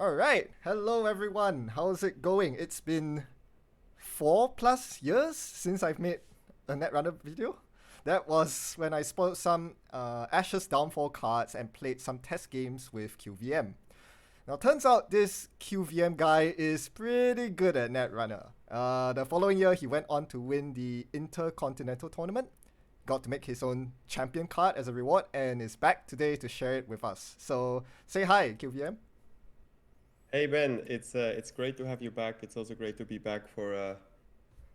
All right. Hello, everyone. How's it going? It's been 4+ years since I've made a Netrunner video. That was when I spoiled some Ashes Downfall cards and played some test games with QVM. Now, turns out this QVM guy is pretty good at Netrunner. The following year, he went on to win the Intercontinental Tournament, got to make his own champion card as a reward, and is back today to share it with us. So, say hi, QVM. Hey Ben, it's great to have you back. It's also great to be back for a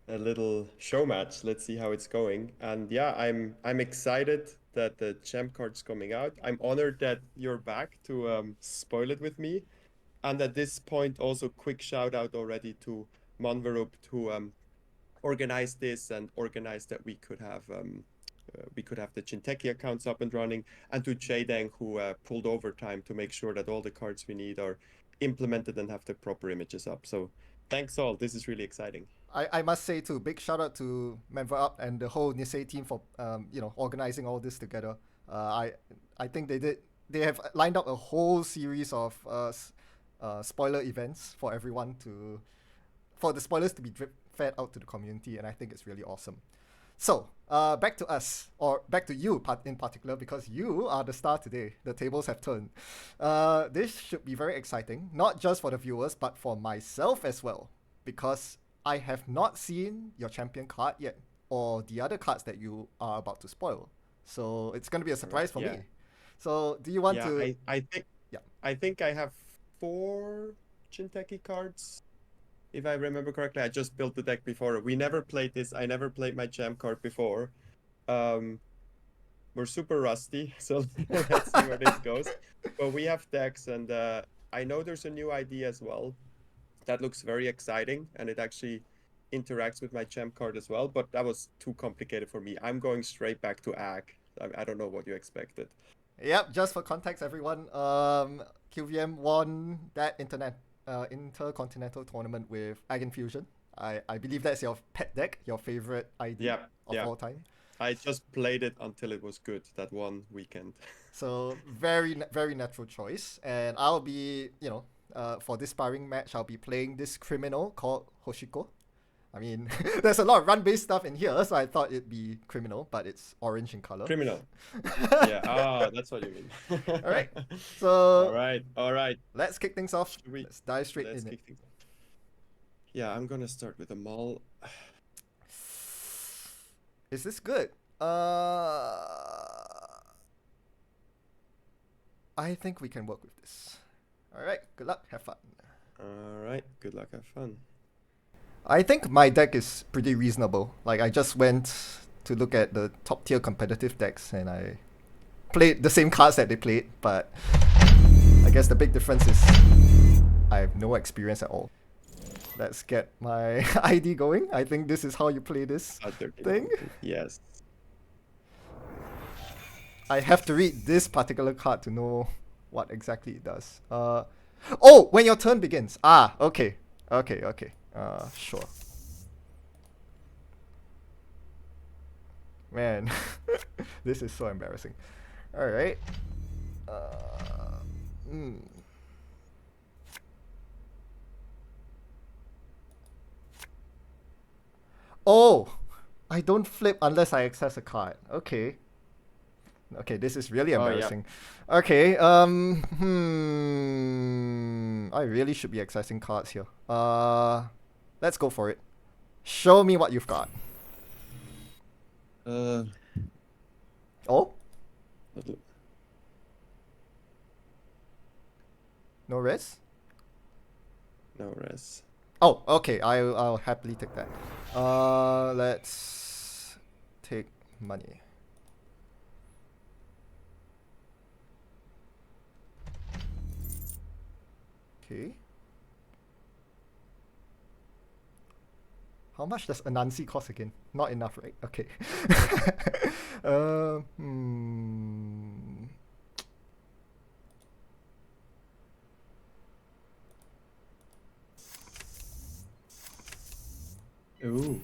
little show match. Let's see how it's going. And yeah, I'm excited that the champ card's coming out. I'm honored that you're back to spoil it with me. And at this point, also quick shout out already to Monverup to organize this and organize that we could have the Jinteki accounts up and running, and to Jaydang who pulled overtime to make sure that all the cards we need are implemented and have the proper images up. So thanks all. This is really exciting. I must say too, big shout out to Manver and the whole Nisei team for organizing all this together. I think they have lined up a whole series of spoiler events for everyone for the spoilers to be fed out to the community, and I think it's really awesome. So, back to us, or back to you in particular, because you are the star today. The tables have turned. This should be very exciting, not just for the viewers, but for myself as well, because I have not seen your champion card yet, or the other cards that you are about to spoil. So, it's going to be a surprise for me. So, do you want to... I think I have 4 Jinteki cards. If I remember correctly, I just built the deck before. We never played this. I never played my champ card before. We're super rusty, so let's see where this goes. But we have decks, and I know there's a new ID as well. That looks very exciting, and it actually interacts with my champ card as well. But that was too complicated for me. I'm going straight back to AG. I don't know what you expected. Yep, just for context, everyone, QVM won that Intercontinental Tournament with Eigen Fusion. I believe that's your pet deck, your favorite ID of all time. I just played it until it was good that one weekend. So very natural choice. And I'll be, for this sparring match, I'll be playing this criminal called Hoshiko. I mean, there's a lot of run-based stuff in here, so I thought it'd be criminal, but it's orange in color. Criminal. Yeah, that's what you mean. All right. So. All right. Let's kick things off. Let's dive straight in it. Yeah, I'm gonna start with a Maul. Is this good? I think we can work with this. All right. Good luck. Have fun. All right. Good luck. Have fun. I think my deck is pretty reasonable. Like, I just went to look at the top tier competitive decks and I played the same cards that they played, but I guess the big difference is I have no experience at all. Let's get my ID going. I think this is how you play this thing. Yes. I have to read this particular card to know what exactly it does. Oh, when your turn begins. Okay. Sure. Man, this is so embarrassing. Alright. Oh! I don't flip unless I access a card. Okay. Okay, this is really embarrassing. Oh, yeah. Okay, I really should be accessing cards here. Let's go for it. Show me what you've got. Oh? No res? No res. Oh, okay. I'll happily take that. Let's take money. Okay. How much does Anansi cost again? Not enough, right? Okay. Ooh.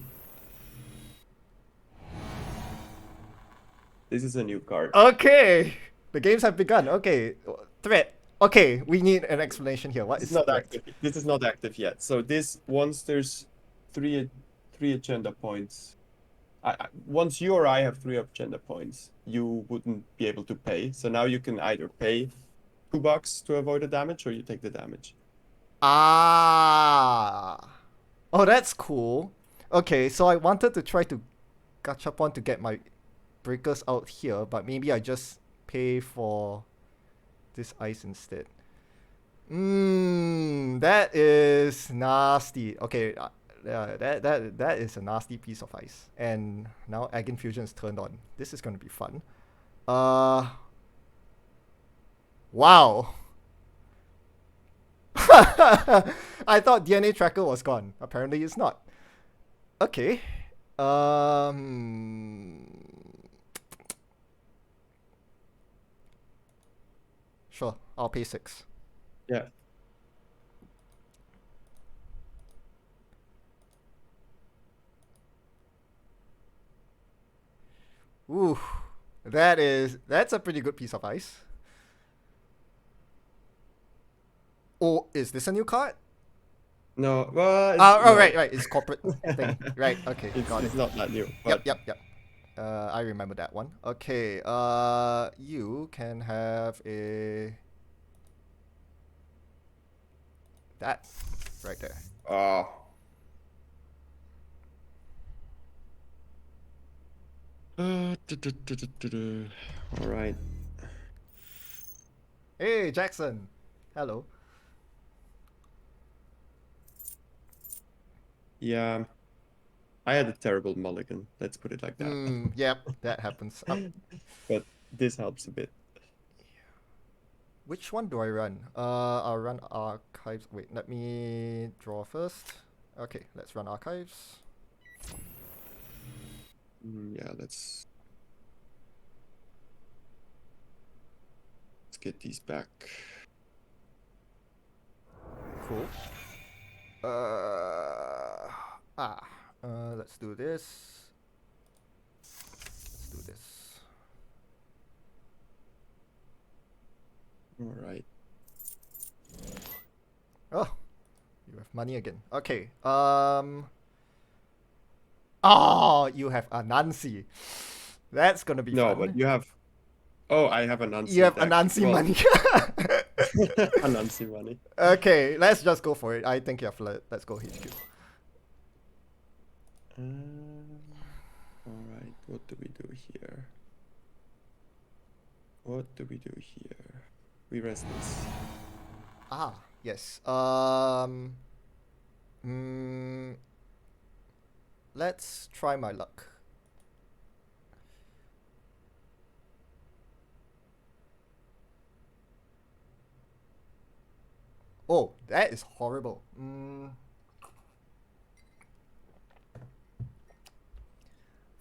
This is a new card. Okay. The games have begun. Okay. Threat. Okay, we need an explanation here. What This is is not threat? active. This is not active yet. So this once there's three agenda points. Once you or I have three agenda points, you wouldn't be able to pay. So now you can either pay $2 to avoid the damage, or you take the damage. Ah. Oh, that's cool. Okay, so I wanted to try to gachapon to get my breakers out here, but maybe I just pay for this ice instead. That is nasty. Okay, that is a nasty piece of ice. And now Egg Infusion is turned on. This is gonna be fun. Wow. I thought DNA tracker was gone. Apparently, it's not. Okay. Sure. I'll pay 6. Yeah. Ooh, that's a pretty good piece of ice. Oh, is this a new card? No. Well. Oh, No. right. It's corporate thing. Right. Okay. Got It's it. not that new. Yep. But I remember that one. Okay. You can have that right there. Oh. All right. Hey, Jackson. Hello. Yeah. I had a terrible mulligan. Let's put it like that. Yep, that happens. But this helps a bit. Which one do I run? I'll run archives. Wait, let me draw first. Okay, let's run archives. Yeah, let's get these back. Cool. Let's do this. Let's do this. All right. Oh, you have money again. Okay. Oh, you have Anansi. That's gonna be No, fun. but you have. Oh, I have Anansi. You have deck. Anansi Well, money. Anansi money. Okay, let's just go for it. I think you have let's go HQ. All right. What do we do here? What do we do here? We rest this. Ah, yes. Let's try my luck. Oh, that is horrible.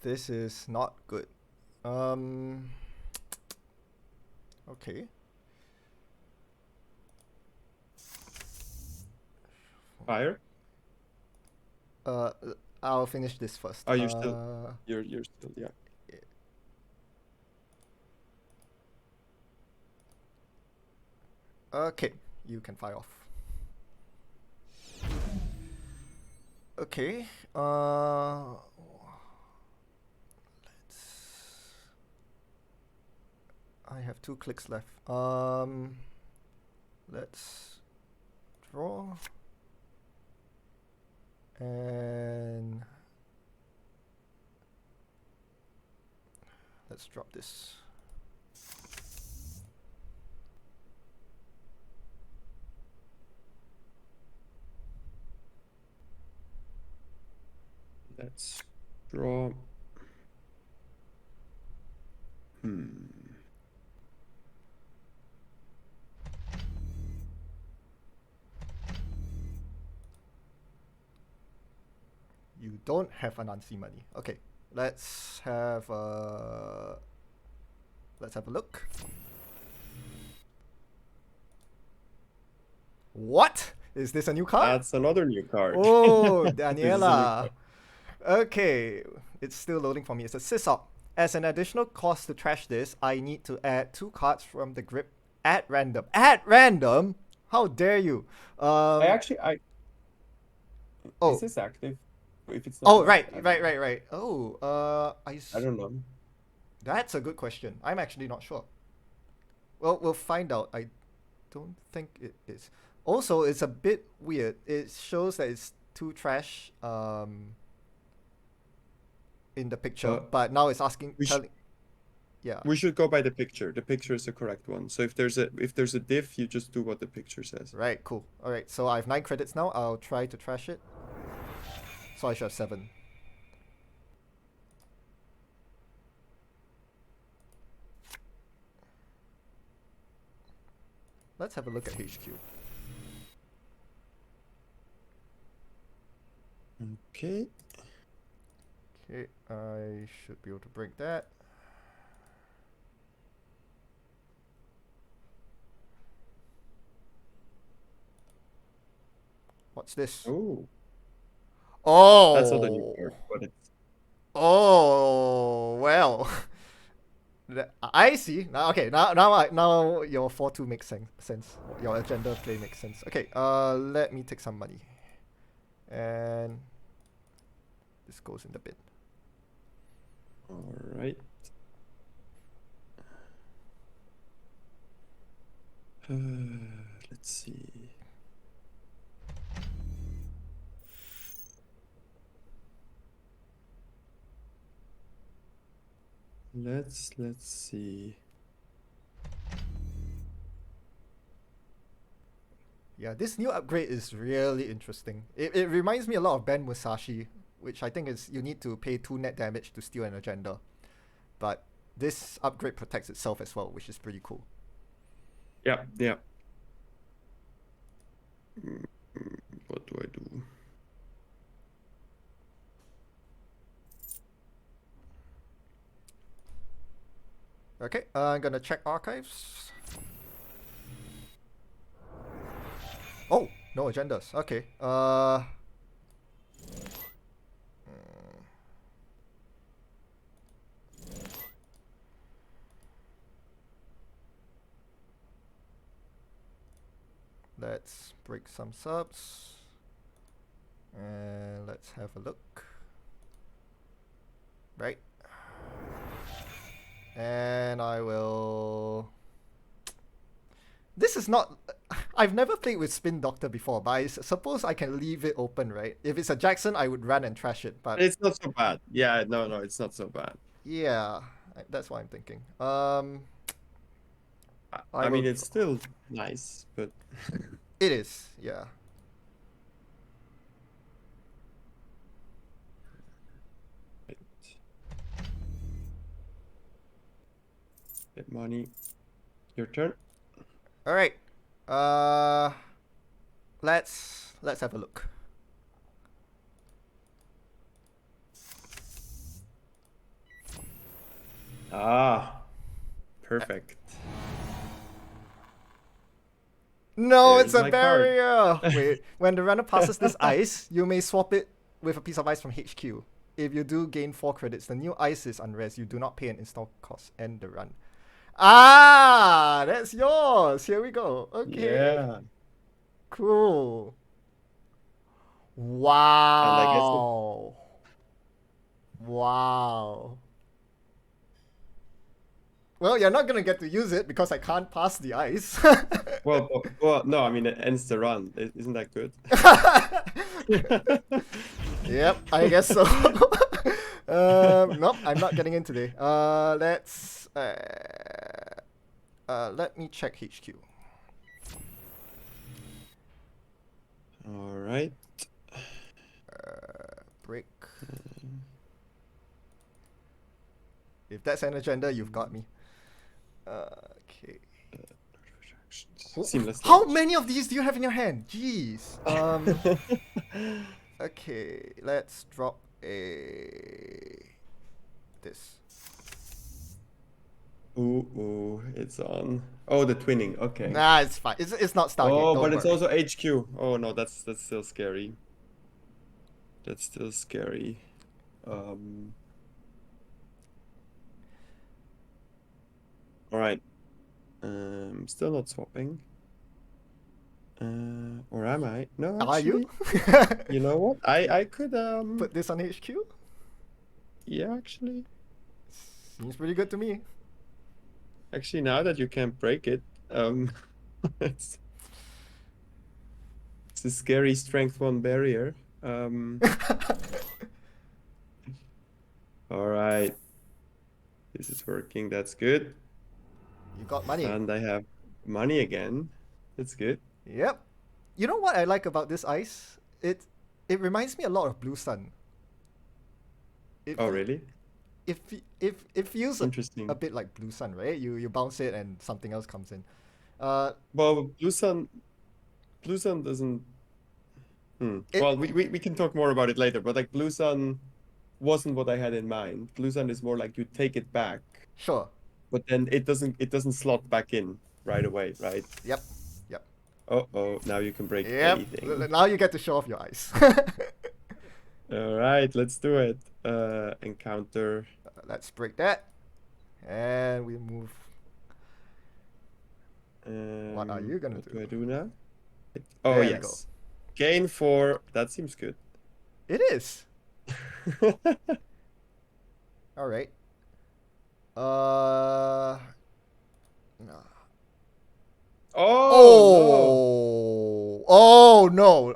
This is not good. Okay. Fire? I'll finish this first. Oh, you're still. You're still. Yeah. Okay, you can fire off. Okay. I have 2 clicks left. Let's draw. And let's drop this. Let's draw. You don't have Anansi money. Okay, let's have a look. What? Is this a new card? That's another new card. Oh, This is a new Daniela. card. Okay, it's still loading for me. It's a sysop. As an additional cost to trash this, I need to add 2 cards from the grip At random. At random? How dare you? I actually, is Oh. this active? If it's not Oh, now, right, right, right, right. Oh, I don't know. that's a good question. I'm actually not sure. Well, we'll find out. I don't think it is. Also, it's a bit weird. It shows that it's too trash in the picture, Uh, but now it's asking we sh telling yeah. we should go by the picture. The picture is the correct one. So if there's a diff, you just do what the picture says. Right, cool. All right, so I have 9 credits now. I'll try to trash it. So I should have 7. Let's have a look at HQ. Okay. Okay, I should be able to break that. What's this? Oh, that's not a new Oh, card, but it's oh, well. I see. Now, okay, now your 4-2 makes sense. Your agenda play makes sense. Okay, let me take some money. And this goes in the bin. all right. Let's see. Let's see. Yeah, this new upgrade is really interesting. It reminds me a lot of Ben Musashi, which I think is you need to pay 2 net damage to steal an agenda. But this upgrade protects itself as well, which is pretty cool. Yeah, yeah. What do I do? Okay, I'm gonna check archives. Oh, no agendas. Okay. Let's break some subs. And let's have a look. Right. And I will... This is not... I've never played with Spin Doctor before, but I suppose I can leave it open, right? If it's a Jackson, I would run and trash it, but... It's not so bad. Yeah, no, it's not so bad. Yeah, that's what I'm thinking. I mean, it's still nice, but It is, yeah. get money. Your turn. All right. Let's have a look. Ah, perfect. No, There's it's a my card. barrier. Wait, when the runner passes this ice, you may swap it with a piece of ice from HQ. If you do gain 4 credits, the new ice is unres. You do not pay an install cost. End the run. Ah, that's yours. Here we go. Okay. Yeah, Cool. and I guess Wow. Wow. Well, you're not gonna get to use it because I can't pass the ice. well, no, I mean it ends the run. Isn't that good? Yep, I guess so. Nope, I'm not getting in today. Let me check HQ. All right. Break. If that's an agenda, you've got me. Okay. Seamless. How damage. many of these do you have in your hand? Jeez. Okay, let's drop this. Ooh, it's on. Oh, the twinning. Okay. Nah, it's fine. It's not Stargate. Oh, Don't but it's worry. also HQ. Oh no, that's still scary. That's still scary. All right. Still not swapping. Or am I? No, Are you? actually, you know what? I could Put this on HQ? yeah, actually. Seems pretty good to me. Actually, now that you can't break it, it's a scary strength 1 barrier. All right. This is working. That's good. You got money. And I have money again. That's good. Yep. You know what I like about this ice? It reminds me a lot of Blue Sun. It Oh, fe- really? it feels a Interesting. bit like Blue Sun, right? You bounce it and something else comes in. Well, Blue Sun doesn't. It Well, we can talk more about it later, but like Blue Sun wasn't what I had in mind. Blue Sun is more like you take it back, Sure. but then it doesn't slot back in right away, right? Yep. Yep. Uh-oh, now you can break Yep. anything. Now you get to show off your ice. All right, let's do it. Encounter. Let's break that. And we move. What are you gonna What do? do I do now? Oh, There we go. yes. Gain 4. That seems good. It is. All right. No. Oh, Oh no!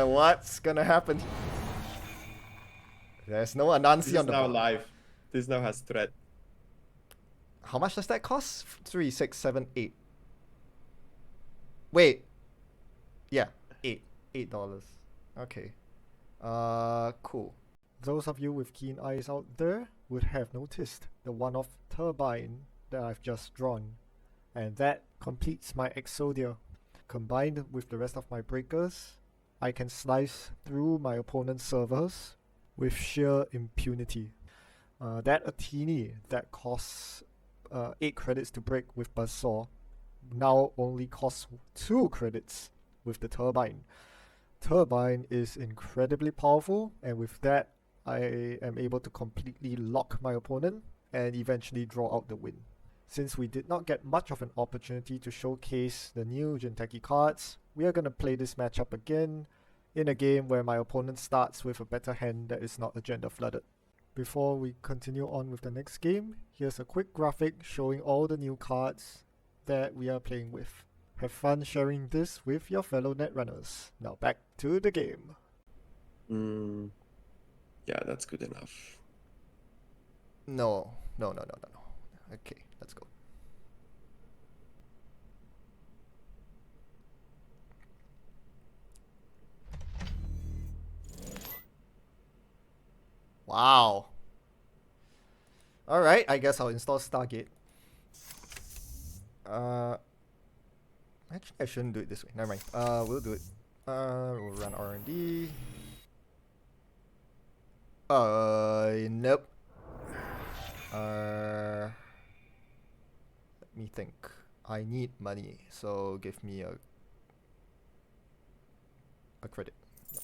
What's gonna happen? There's no no. Anansi This on is the now board. live. This now has threat. How much does that cost? 3, 6, 7, 8. Wait. Yeah, $8. Okay. Cool. Those of you with keen eyes out there would have noticed the one-off turbine that I've just drawn. And that completes my Exodia. Combined with the rest of my breakers, I can slice through my opponent's servers with sheer impunity. That Athene that costs 8 credits to break with Buzzsaw now only costs 2 credits with the Turbine. Turbine is incredibly powerful, and with that, I am able to completely lock my opponent and eventually draw out the win. Since we did not get much of an opportunity to showcase the new Jinteki cards, we are going to play this matchup again in a game where my opponent starts with a better hand that is not agenda flooded. Before we continue on with the next game, here's a quick graphic showing all the new cards that we are playing with. Have fun sharing this with your fellow netrunners. Now back to the game. Yeah, that's good enough. No. Okay, let's go. Wow. Alright, I guess I'll install Stargate. Actually, I shouldn't do it this way. Never mind. We'll do it. We'll run R&D. Nope. Let me think. I need money, so give me a credit. No.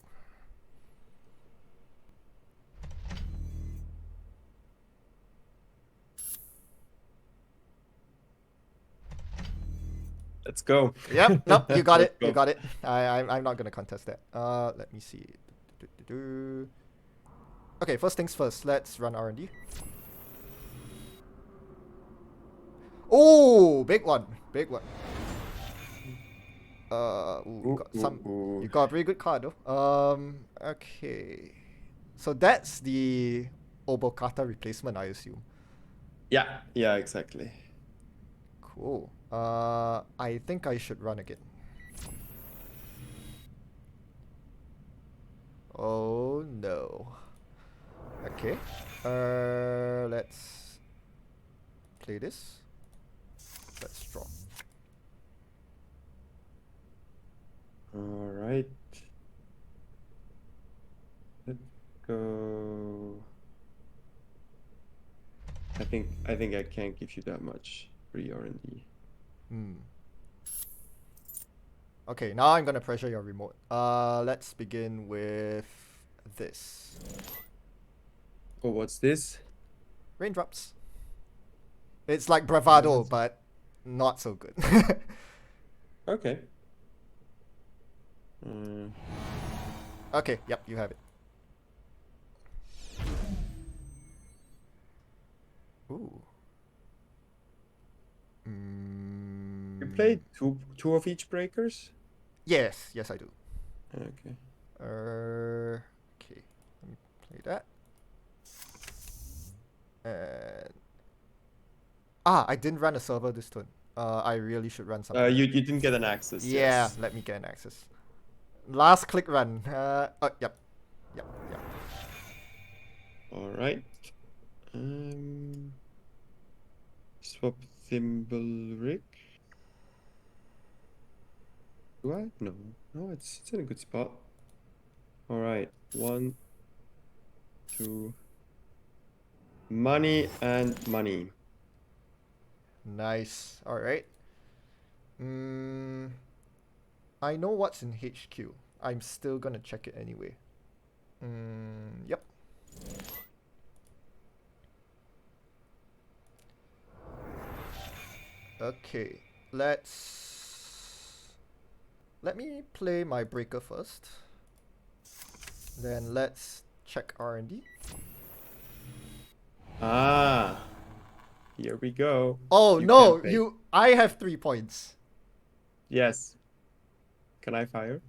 Let's go. Yep. Nope. You got Let's it. You go. got it. I'm not gonna contest that. Let me see. Okay. First things first. Let's run R&D. Oh, big one. Big one. You got a pretty good card though. Okay. So that's the Obokata replacement, I assume. Yeah, exactly. Cool. I think I should run again. Oh no. Okay. Let's play this. Let's draw. All right. Let's go. I think I can't give you that much free R&D. Okay, now I'm gonna pressure your remote. Let's begin with this. Oh, what's this? Raindrops. It's like bravado, That's- but not so good. Okay. Mm, Okay, yep, you have it. Ooh. you played two of each breakers? Yes, yes, I do. Okay. Okay, let me play that. And I didn't run a server this turn. I really should run something. You didn't get an access, Yeah, yes. let me get an access. Last click run. Yep, yep. All right. Swap thimble rig. Do I? No. No, it's in a good spot. All right. 1, 2. Money and money. Nice. All right. I know what's in HQ. I'm still gonna check it anyway. Yep. Okay. Let me play my breaker first. Then let's check R&D. Ah, here we go. Oh You no, can fake. I have 3 points. Yes. Can I fire?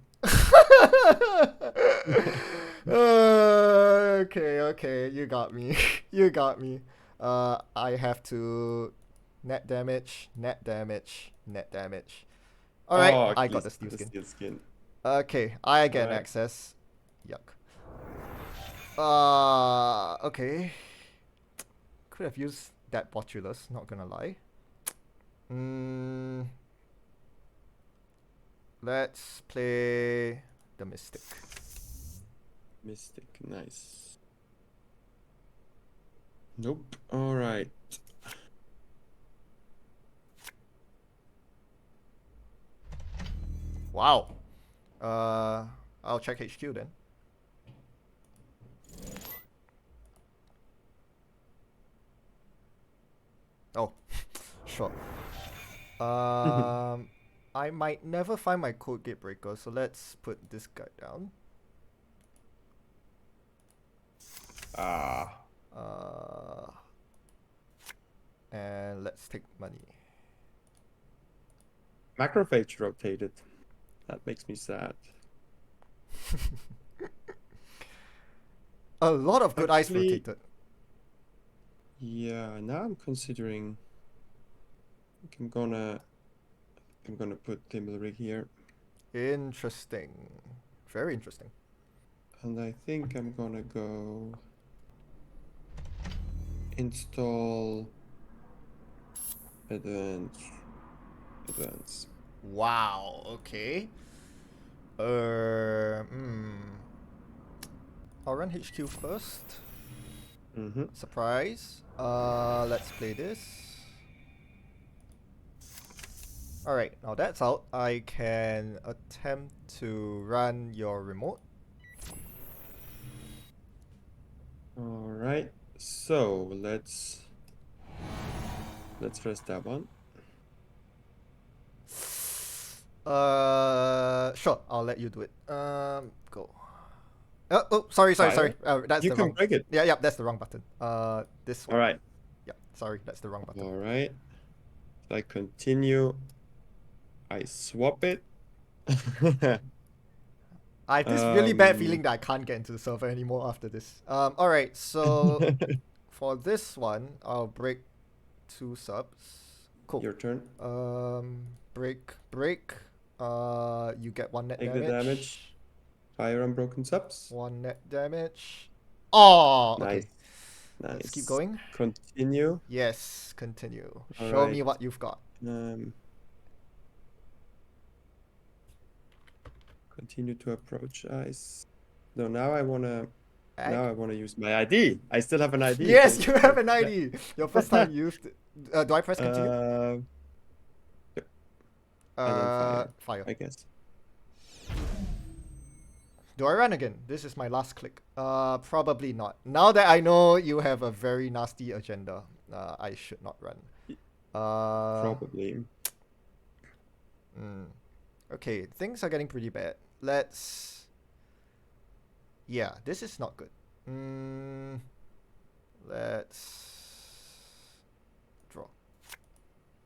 Okay, you got me. You got me. I have to net damage, net damage, net damage. Alright, Oh, I at got least the steel the skin. steel skin. Okay, I get an Alright. access. Yuck. Okay. Could have used that Botulus, not gonna lie. Let's play the Mystic. Mystic, nice. Nope. All right. Wow. I'll check HQ then. Oh, sure. I might never find my code gate breaker, so let's put this guy down. Ah. And let's take money. Macrophage rotated. That makes me sad. A lot of good ice Actually, rotated. yeah, now I'm considering I'm gonna put Timberrig here. Interesting. Very interesting. And I think I'm gonna go install advance. Wow, okay. I'll run HQ first. Surprise. Let's play this. Alright, now that's out. I can attempt to run your remote. All right. So let's press that one. Sure, I'll let you do it. Go. Oh, sorry. Fire. That's You the can wrong. break it. Yeah, that's the wrong button. This one. All right. Yeah, sorry, that's the wrong button. All right. So I continue. I swap it. I have this really bad feeling that I can't get into the server anymore after this. Alright, so for this one, I'll break 2 subs. Cool. Your turn. Break. You get 1 net Take damage. the damage. Fire unbroken subs. 1 net damage. Oh, okay. Nice. Let's keep going. Continue. Yes, continue. All Show right. me what you've got. Continue to approach ice. No, now I wanna use my ID. I still have an ID. Yes, you have an ID. Your first time used it. Do I press continue? And then Fire. I guess. Do I run again? This is my last click. Probably not. Now that I know you have a very nasty agenda, I should not run. Probably. Okay, things are getting pretty bad. Let's... Yeah, this is not good. Let's... Draw.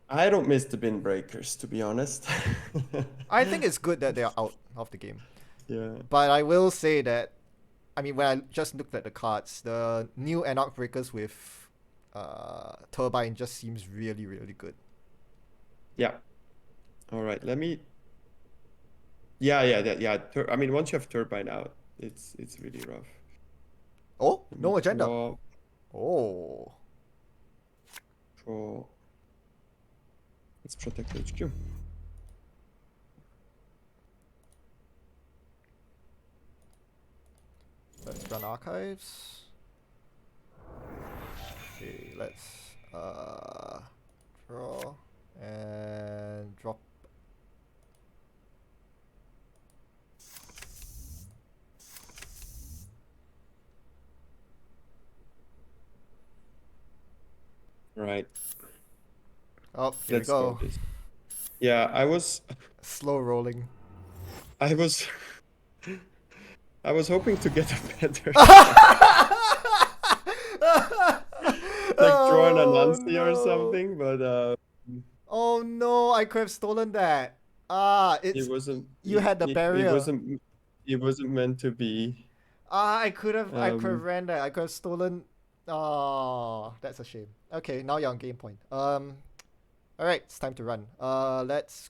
I don't miss the bin breakers, to be honest. I think it's good that they are out of the game. Yeah. But I will say that, I mean, when I just looked at the cards, the new ANR breakers with Turbine just seems really, really good. Yeah. All right. Let me. Yeah. I mean, once you have turbine out, it's really rough. Oh, Let me no agenda. draw. Oh. Draw. Let's protect HQ. Let's run archives. Okay, let's draw and drop. Right. Oh, here Let's we go go. this. Yeah, I was Slow rolling. I was hoping to get a better like draw an Oh Anansi or no! something, but Oh no! I could have stolen that. Ah, it it's wasn't you had the it barrier. wasn't meant to be. Ah, I could have Um, ran that. I could have stolen. Oh, that's a shame. Okay, now you're on game point. All right, it's time to run. Let's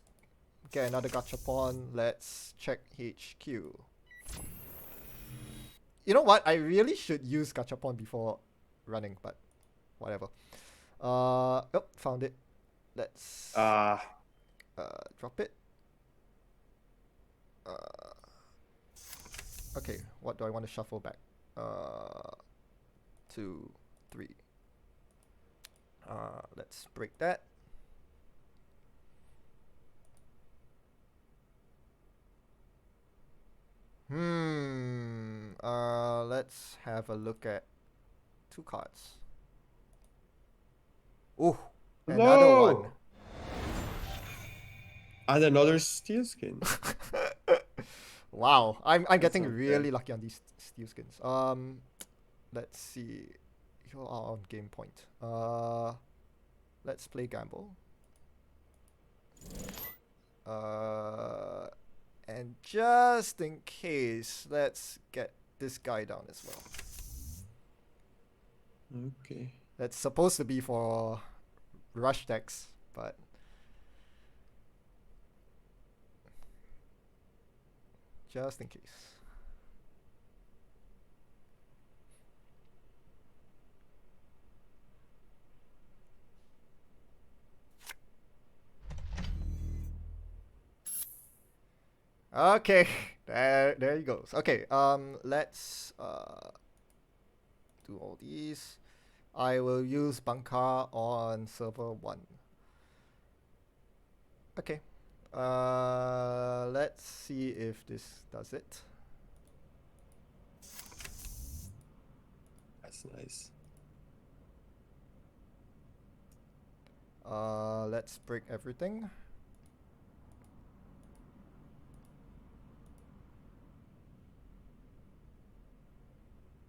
get another gachapon. Let's check HQ. You know what? I really should use gachapon before running, but whatever. Oh, found it. Let's drop it. Okay, what do I want to shuffle back? 2, 3. Let's break that. Let's have a look at 2 cards. Ooh, another one. no! And another steel skin. Wow, I'm That's getting not really fair. lucky on these steel skins. Let's see. You are on game point. Let's play gamble. And just in case, let's get this guy down as well. Okay. That's supposed to be for rush decks, but just in case. Okay, there he goes. Okay, let's do all these. I will use Banka on server 1. Okay. Let's see if this does it. That's nice. Let's break everything.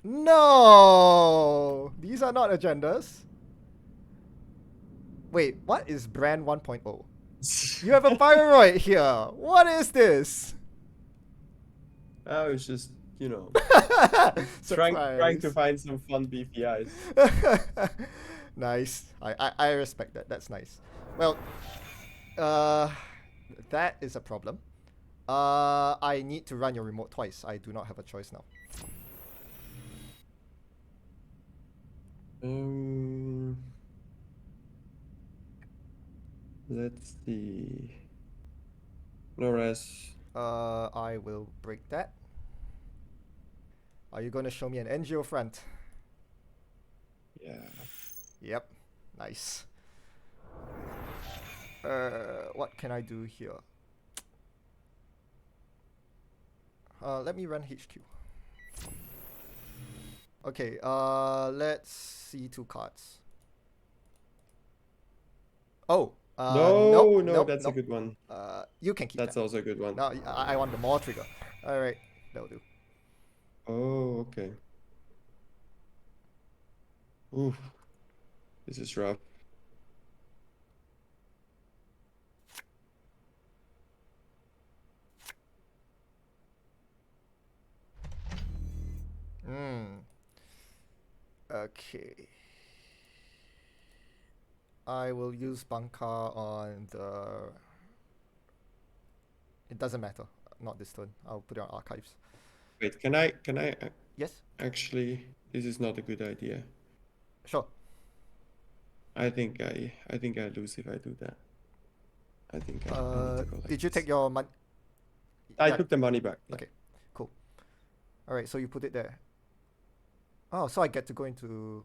No! These are not agendas. Wait, what is brand 1.0? You have a Pyroid here. What is this? I was just, trying to Surprise. find some fun BPIs. Nice. I respect that. That's nice. Well, uh, that is a problem. I need to run your remote twice. I do not have a choice now. Let's see. No res. I will break that. Are you going to show me an NGO front? Yeah. Yep. Nice. What can I do here? Let me run HQ. Okay, let's see 2 cards. Oh, No, nope, no, nope, that's a nope. good one. You can keep that. That's also a good one. No, I want the more trigger. All right, that'll do. Oh, okay. Oof, this is rough. Hmm. Okay. I will use bunker on the. It doesn't matter. Not this turn. I'll put it on archives. Wait, can I Yes. actually, this is not a good idea. Sure. I think I lose if I do that. I need to go like Did you take this. your money? I Yeah. took the money back. Yeah. Okay. Cool. All right. So you put it there. Oh, so I get to go into.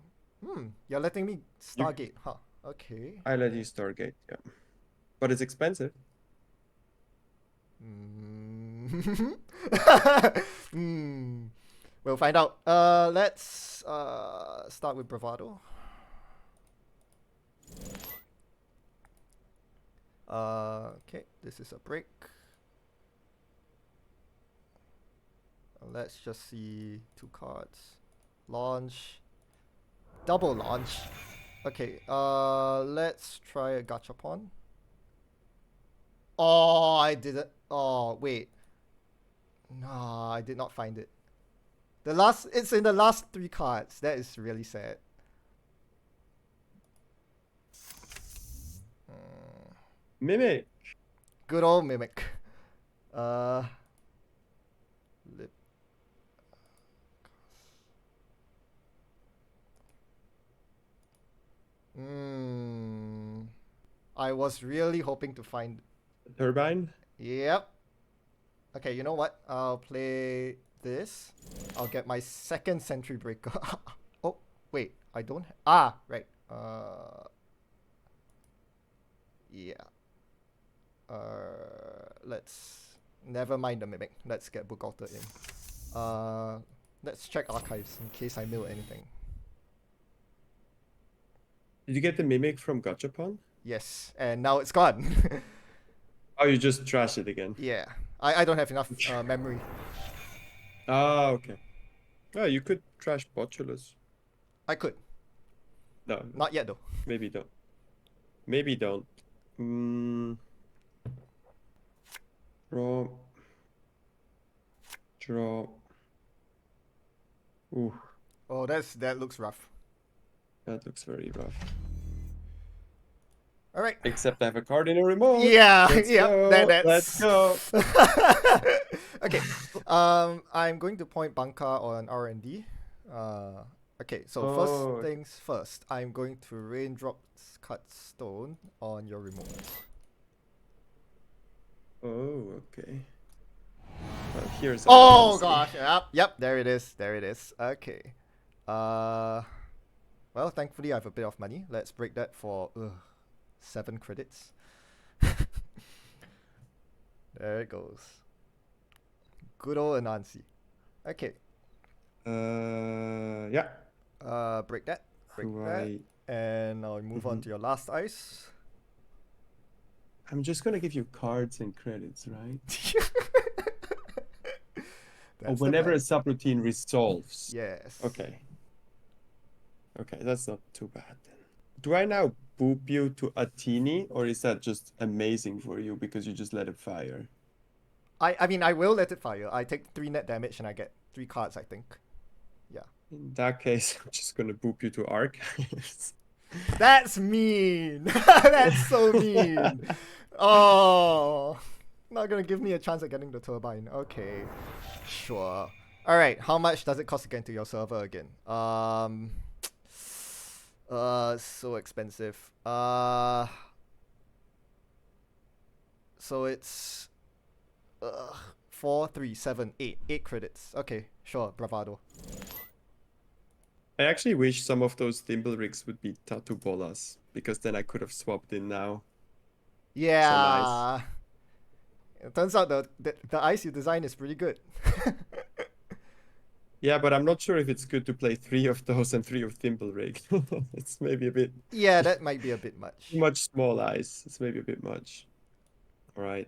You're letting me You, Stargate, huh? Okay. I let you Stargate, yeah. But it's expensive. Mm. Hmm. We'll find out. Let's start with bravado. Okay, this is a break. Let's just see 2 cards. Launch. Double launch. Okay, let's try a gachapon. Oh, I didn't. Oh, wait. No, I did not find it. It's in the last 3 cards. That is really sad. Mimic. Good old mimic. Lip. I was really hoping to find. Turbine. Yep. Okay, you know what? I'll play this. I'll get my second sentry breaker. Oh, wait. I don't. Right. Yeah. Let's. Never mind the mimic. Let's get book alter in. Let's check archives in case I mill anything. Did you get the Mimic from Gachapon? Yes, and now it's gone. Oh, you just trash it again. Yeah, I don't have enough memory. Ah, okay. Oh, you could trash Botulus. I could. No, Not yet though. maybe don't. Maybe don't. Mm, draw. Draw. Ooh, Oh, that looks rough. that looks very rough. All right. Except I have a card in a remote. Yeah, Let's yep. go. Let's go. Okay. I'm going to point bunker on R&D. Okay. So Oh, first things first. I'm going to raindrops cut stone on your remote. Oh, okay. Well, here's a Oh fancy. gosh. Yep. There it is. There it is. Okay. Well, thankfully I have a bit of money. Let's break that for 7 credits. There it goes. Good old Anansi. Okay. Yeah. Break that. Break Do that. And I'll move on to your last ice. I'm just gonna give you cards and credits, right? That's the whenever a plan. subroutine resolves. Yes. Okay. Okay, that's not too bad then. Do I now boop you to Atini, or is that just amazing for you because you just let it fire? I mean, I will let it fire. I take 3 net damage and I get 3 cards, I think. Yeah. In that case, I'm just gonna boop you to Archives. That's mean. That's so mean. Oh. Not gonna give me a chance at getting the turbine. Okay. Sure. Alright, how much does it cost to get into your server again? So expensive. So it's 4, 3, 7, 8. 8 credits. Okay, sure, bravado. I actually wish some of those thimble rigs would be tattoo bolas, because then I could have swapped in now. Yeah. It turns out the ice you design is pretty good. Yeah, but I'm not sure if it's good to play 3 of those and 3 of Thimble Rig. It's maybe a bit Yeah, that might be a bit too much. much small eyes. It's maybe a bit much. All right.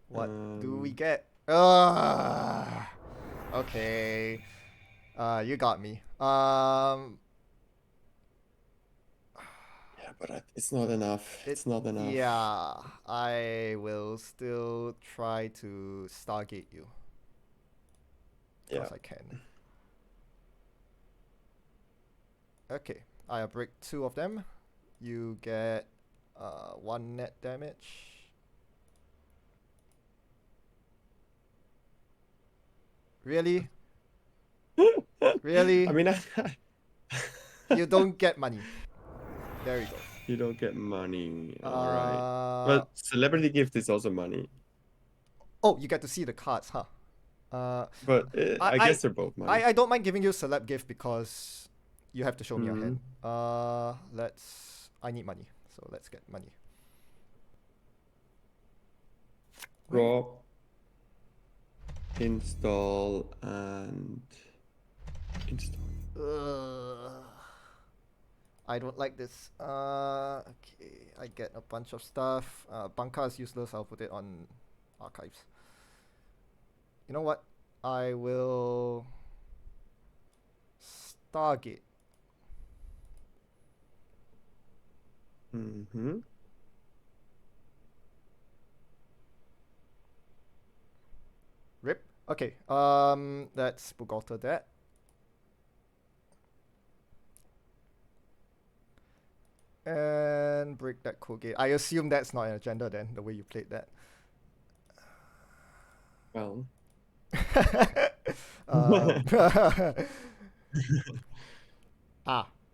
What do we Um, get? Okay. You got me. yeah, but it's not enough. It It's not enough. yeah, I will still try to Stargate you Yeah. because I can. Okay, I'll break 2 of them. You get 1 net damage. Really? I Really? mean, You don't get money. There we go. you don't get money. All right. Uh But celebrity gift is also money. oh, you get to see the cards, huh? Uh, But I I I guess they're both money. I don't mind giving you celeb gift because you have to show me your Mm. hand. Let's. I need money, so let's get money. Wait. Draw, install, and install. I don't like this. Okay, I get a bunch of stuff. Banka is useless. I'll put it on archives. You know what? I will Stargate. Mm-hmm. Rip. Okay. Let's book alter that. And break that code gate. I assume that's not an agenda then, the way you played that. Well. um,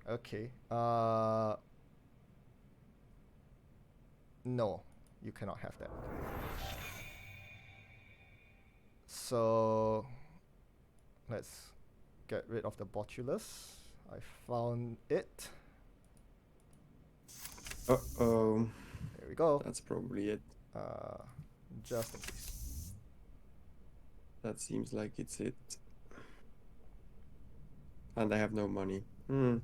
okay. No, you cannot have that. So let's get rid of the botulus. I found it. Uh-oh. There we go. That's probably it. Uh, just in case. That seems like it's it. And I have no money. Hmm.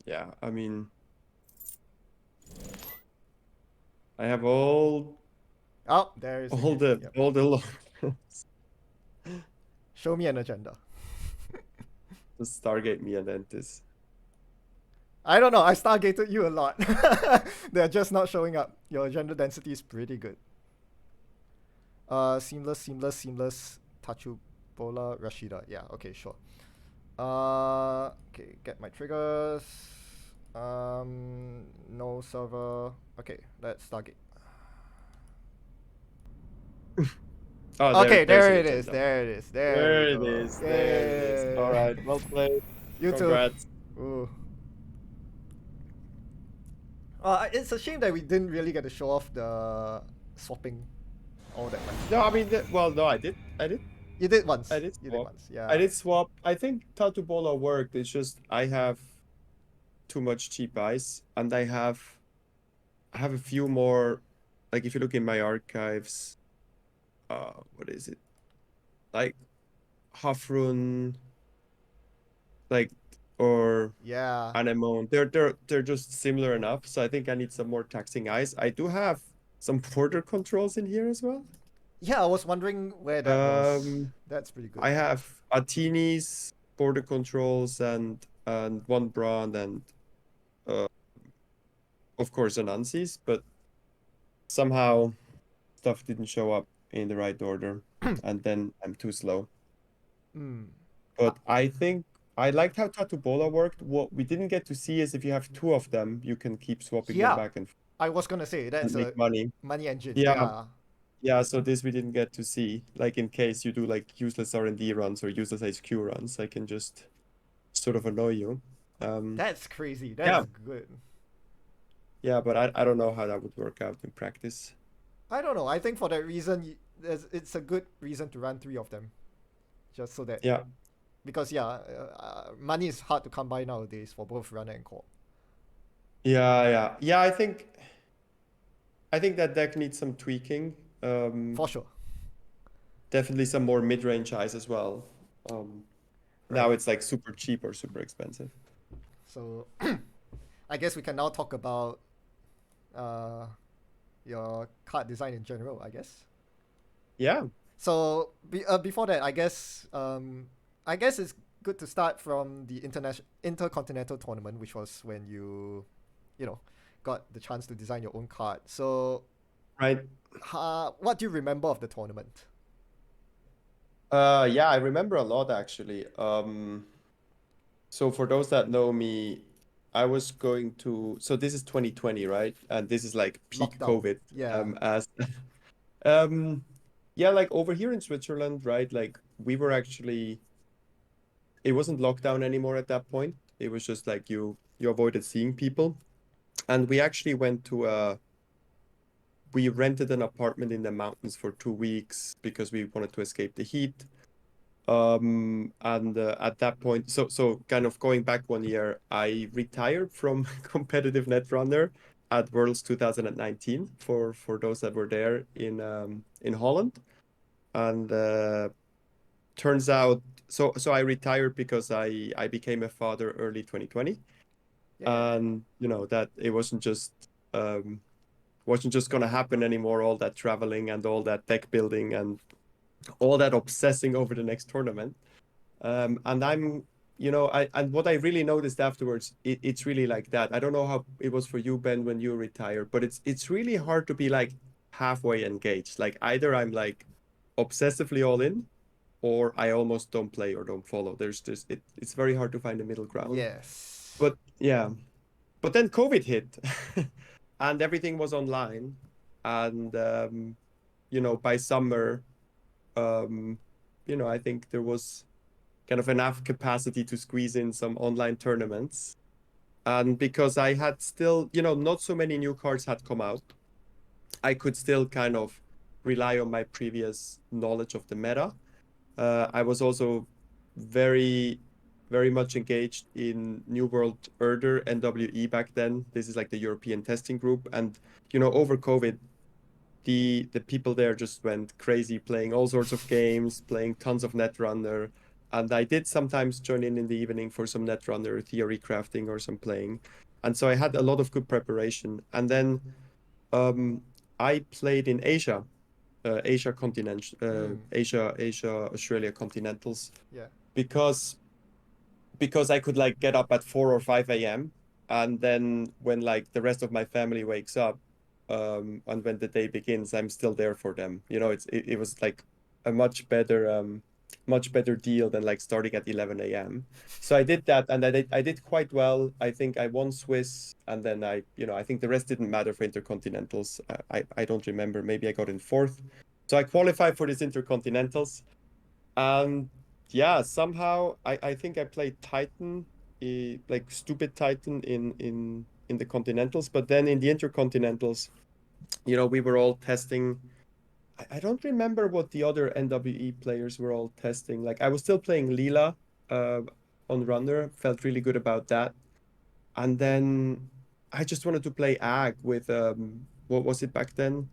Yeah, I mean, I have Oh, there is the all gift. the Yep. all the Show me an agenda. Just Stargate me and then this. I don't know. I stargated you a lot. They're just not showing up. Your agenda density is pretty good. Seamless, seamless, seamless. Tachubola, Rashida. Yeah. Okay. Sure. Okay. Get my triggers. No server. Okay. Let's Stargate. Oh, Okay. there's There an it is. agenda. There it is. There we There it go. is. There it is. All Yay. right, well played. You too. Congrats. Ooh. It's a shame that we didn't really get to show off the swapping all that much. No, I mean, well, no, I did. You did once. I did You did swap. once. Yeah. I did swap. I think Tatu Bola worked. It's just I have too much cheap ice, and I have a few more. Like if you look in my archives, what is it? Like Hafrun, like or Yeah. Anemone. They're just similar enough. So I think I need some more taxing ice. I do have some border controls in here as well. Yeah, I was wondering where that was. Um, That's pretty good. I have Atini's border controls and one brand and uh, of course Anansi's, but somehow stuff didn't show up in the right order, and then I'm too slow. Mm. But I think I liked how Tatubola worked. What we didn't get to see is if you have 2 of them, you can keep swapping them Yeah, back and I was gonna say and that's a make money. money engine. Yeah, Yeah. yeah. So this we didn't get to see. Like in case you do like useless R&D runs or useless HQ runs, I can just sort of annoy you. That's crazy. Yeah, That's good. yeah, but I don't know how that would work out in practice. I don't know. I think for that reason, it's a good reason to run 3 of them, just so that Yeah, because yeah, money is hard to come by nowadays for both runner and core. yeah, yeah, yeah. I think I think that deck needs some tweaking. for sure. Definitely some more mid-range eyes as well. Um, Now Right. it's like super cheap or super expensive. So I guess we can now talk about uh, your card design in general, I guess. Yeah, So before that, I guess it's good to start from the international intercontinental tournament, which was when you know, got the chance to design your own card. So, right. what do you remember of the tournament? Yeah, I remember a lot actually. So for those that know me, I was going to, so this is 2020, right? And this is like peak Lockdown. COVID. Yeah. As um yeah, like over here in Switzerland, right? Like we were actually, it wasn't lockdown anymore at that point. It was just like you avoided seeing people. And we actually went to we rented an apartment in the mountains for 2 weeks because we wanted to escape the heat. And at that point, so kind of going back 1 year, I retired from competitive netrunner at Worlds 2019 for those that were there in Holland. And turns out, so I retired because I became a father early 2020, Yeah. and you know that it wasn't just gonna happen anymore. All that traveling and all that deck building and all that obsessing over the next tournament. And and what I really noticed afterwards, it's really like that. I don't know how it was for you, Ben, when you retired, but it's really hard to be like halfway engaged. Like either I'm like obsessively all in, or I almost don't play or don't follow. It's very hard to find a middle ground. Yes. But yeah, but then COVID hit, and everything was online, and by summer, um, I think there was kind of enough capacity to squeeze in some online tournaments. And because I had still, not so many new cards had come out, I could still kind of rely on my previous knowledge of the meta. I was also very, very much engaged in New World Order NWE back then. This is like the European testing group. And, over COVID, the people there just went crazy playing all sorts of games, playing tons of Netrunner. And I did sometimes join in the evening for some Netrunner theory crafting or some playing. And so I had a lot of good preparation. And then um, I played in Asia, Asia continent, Mm. Asia, Australia continentals, Yeah. because I could like get up at 4 or 5 a.m. And then when like the rest of my family wakes up, and when the day begins, I'm still there for them. It was like a much better deal than like starting at 11 a.m. So I did that, and I did quite well. I think I won Swiss, and then I think the rest didn't matter for intercontinentals. I don't remember. Maybe I got in fourth. So I qualified for this intercontinentals. And yeah, somehow I think I played Titan, like stupid Titan in the Continentals, but then in the Intercontinentals, we were all testing. I don't remember what the other NWE players were all testing. Like I was still playing Leela uh on Runner, felt really good about that. And then I just wanted to play Ag with what was it back then?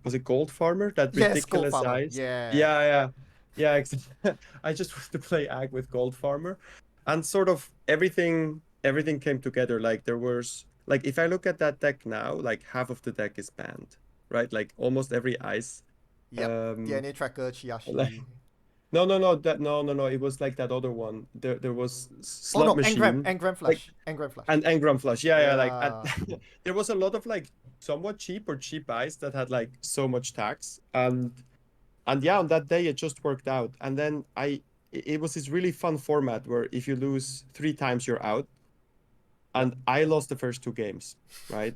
Was it Gold Farmer? That Yes, Gold ridiculous Farmer. size. Yeah. Yeah, yeah, yeah. I just wanted to play Ag with Gold Farmer, and sort of everything came together. Like there was like if I look at that deck now, like half of the deck is banned, right? Like almost every ice. Yep. Um, DNA tracker, like Chiyashi. no. It was like that other one. There was Oh Slot no, Machine, Engram like Flash. Engram Flash. and Engram Flush. Yeah, yeah. Like Yeah. there was a lot of like somewhat cheap or cheap ice that had like so much tax. And yeah, on that day it just worked out. And then it was this really fun format where if you lose 3 times, you're out. Yep. And I lost the first 2 games, right?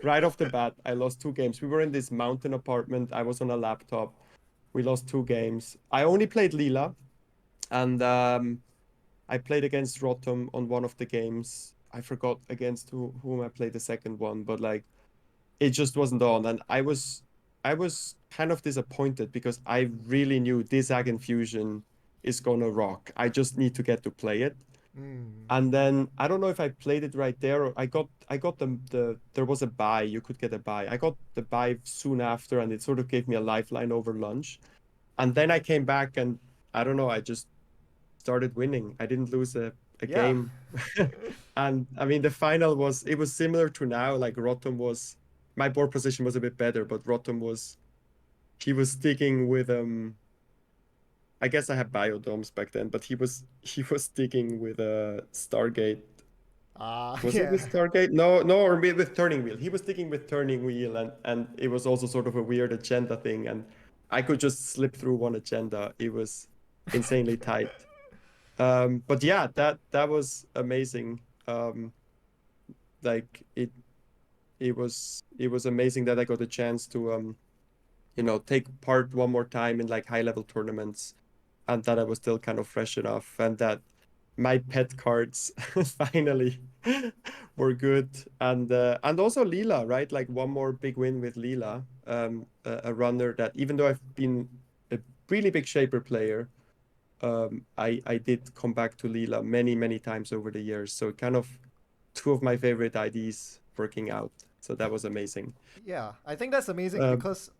Right off the bat, I lost 2 games. We were in this mountain apartment. I was on a laptop. We lost 2 games. I only played Leela, and I played against Rotom on one of the games. I forgot against whom I played the second one, but like it just wasn't on. And I was kind of disappointed because I really knew this Ag Infusion is gonna rock. I just need to get to play it. Mm. And then I don't know if I played it right there or I got the there was a buy, you could get a buy. I got the buy soon after and it sort of gave me a lifeline over lunch. And then I came back and I don't know, I just started winning. I didn't lose a Yeah. game. And I mean the final was it was similar to now, like Rotom was my board position was a bit better, but Rotom was he was sticking with I guess I had biodomes back then, but he was sticking with a Stargate. Was it Yeah. with Stargate? No, no, or with Turning Wheel. He was sticking with Turning Wheel, and it was also sort of a weird agenda thing, and I could just slip through one agenda. It was insanely tight. But yeah, that was amazing. Like it was amazing that I got a chance to take part one more time in like high level tournaments, and that I was still kind of fresh enough, and that my pet cards finally were good, and also Leela, right? Like one more big win with Leela, a runner that even though I've been a really big Shaper player, I did come back to Leela many times over the years. So kind of two of my favorite IDs working out. So that was amazing. Yeah, I think that's amazing Um, because,